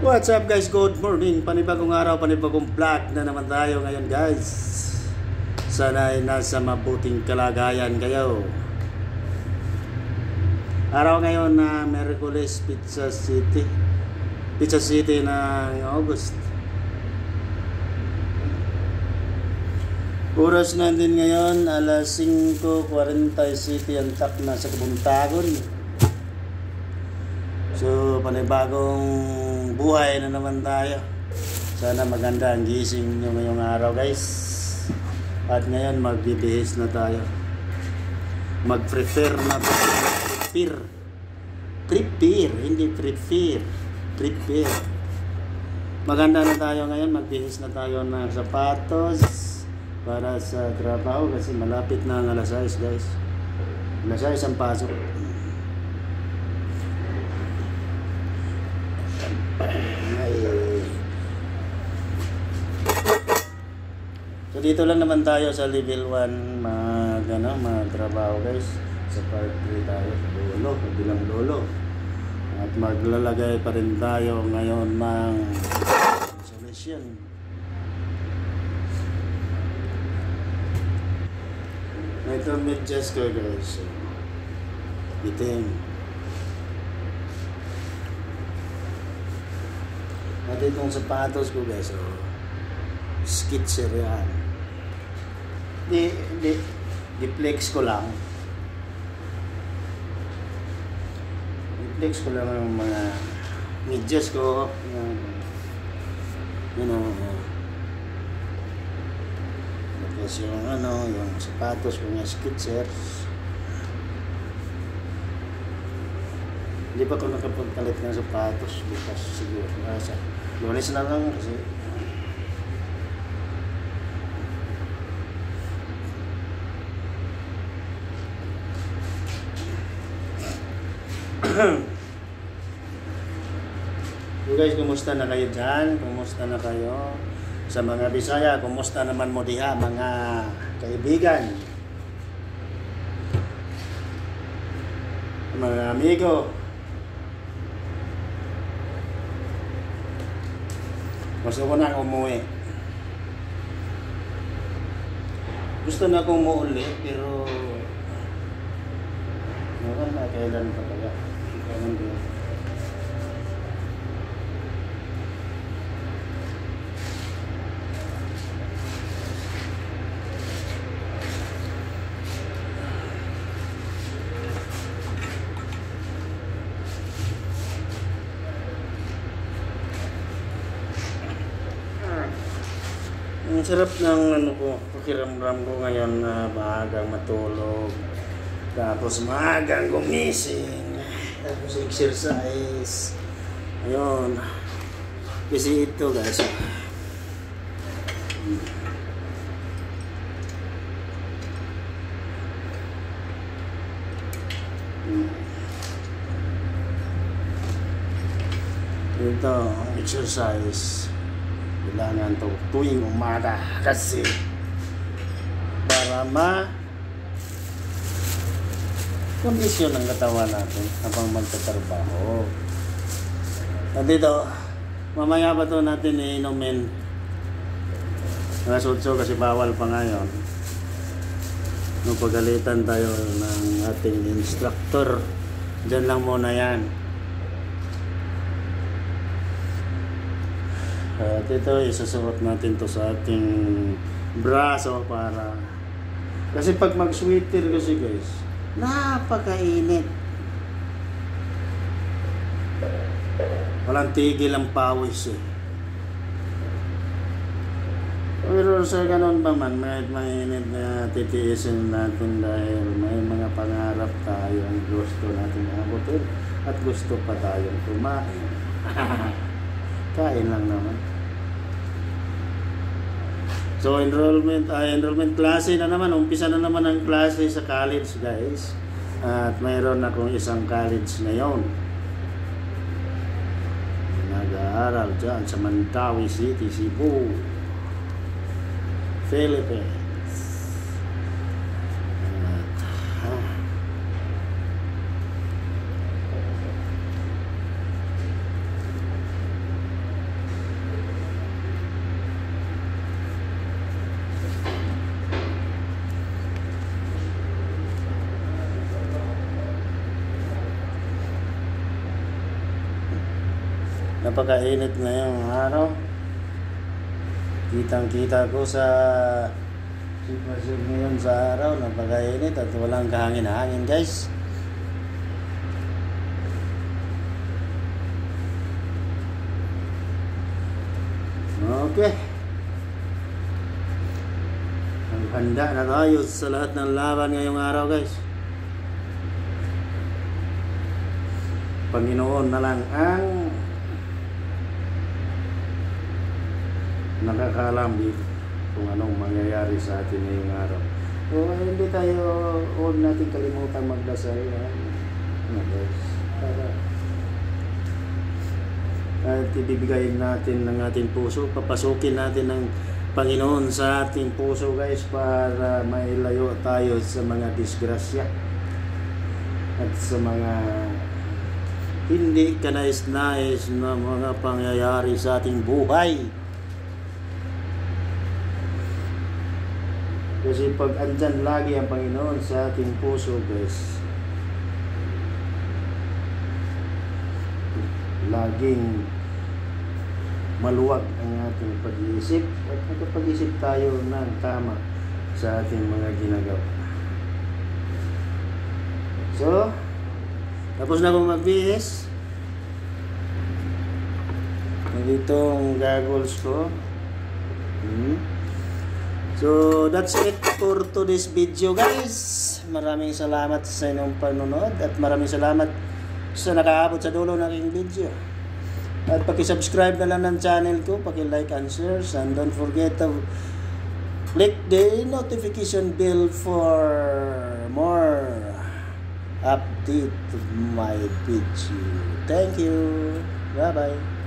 What's up guys? Good morning. Panibagong araw, panibagong vlog na naman tayo ngayon guys. Sana ay nasa mabuting kalagayan kayo. Araw ngayon na Miyerkules, Pizza City ng August. Oras na din ngayon, alas 5:47 ang tak na sa Kabuntagon. So, panibagong buhay na naman tayo. Sana maganda ang gising nyo ngayong araw guys. At ngayon magbibihis na tayo. Mag-prepare na tayo. Prepare, hindi prepare. Prepare. Maganda na tayo ngayon. Magbihis na tayo ng sapatos para sa trabaho kasi malapit na ang alas 6 guys. Alas 6 ang pasok. So dito lang naman tayo sa level 1 magtrabaho guys. Sa part 3 tayo sa dulo, bilang dulo. At maglalagay pa rin tayo ngayon ng insulation. Ito medyas ko guys. Itim. At itong sapatos ko guys, skitser yan. Di-flex ko lang. I-flex ko lang ang mga medyas ko. Tapos yung sapatos ko nga skitser. Hindi pa ko nakapagpalit ng sapatos. Bukas siguro. Lunes na lang kasi. So guys, kumusta na kayo dyan? Kumusta na kayo? Sa mga Bisaya, kumusta naman mo diha mga kaibigan? Mga amigo? Gusto ko na umuwi. Gusto na akong umuwi pero wala, kailan pa kaya? Kailan ba? Ang sarap ng pakiramdam ko ngayon na maagang matulog. Tapos maagang gumising. Tapos exercise. Ayun. Kasi ito guys. Ito, exercise. Kailangan ito tuwing umaga kasi para kondisyon ng katawan natin habang magtatrabaho. At dito, mamaya pa ito natin iinumin. Alas 8 kasi bawal pa ngayon. Nung pagalitan tayo ng ating instructor, dyan lang muna yan. At ito, isusuot natin to sa ating braso para kasi pag mag-sweater kasi guys, napakainit. Walang tigil ang pawis eh. Pero sa ganun pa man, may mainit na titiisin natin dahil may mga pangarap tayo ang gusto natin abutin at gusto pa tayong kumain. Kain lang naman. So enrollment klase na naman. Umpisa na naman ang klase sa college guys. At mayroon akong isang college ngayon. Nag-aaral dyan sa Mandawi City, Cebu, Philippines. Napakainit ngayong araw. Kitang-kita ko sa sitwasyon ngayon sa araw, napakainit at walang kahangin-hangin, guys. Okay. Handa na tayo sa lahat ng laban ngayong araw, guys. Panginoon na lang ang nakakaalam kung anong mangyayari sa atin ngayong araw. So, hindi tayo, huwag natin kalimutan magdasal. Guys, para at ibibigay natin ng ating puso, papasukin natin ng Panginoon sa ating puso, guys, para mailayo tayo sa mga disgrasya at sa mga hindi kanais-nais na mga pangyayari sa ating buhay. Kasi pag andyan lagi ang Panginoon sa ating puso, guys, laging maluwag ang ating pag-iisip at nakapag-isip tayo ng tama sa ating mga ginagawa. So, tapos na akong magbihis. Itong goggles ko. So, that's it for today's video, guys. Maraming salamat sa inyong panonood at maraming salamat sa nakaabot sa dulo ng aking video. At paki-subscribe na lang ng channel ko, paki-like and share, and don't forget to click the notification bell for more update of my video. Thank you. Bye-bye.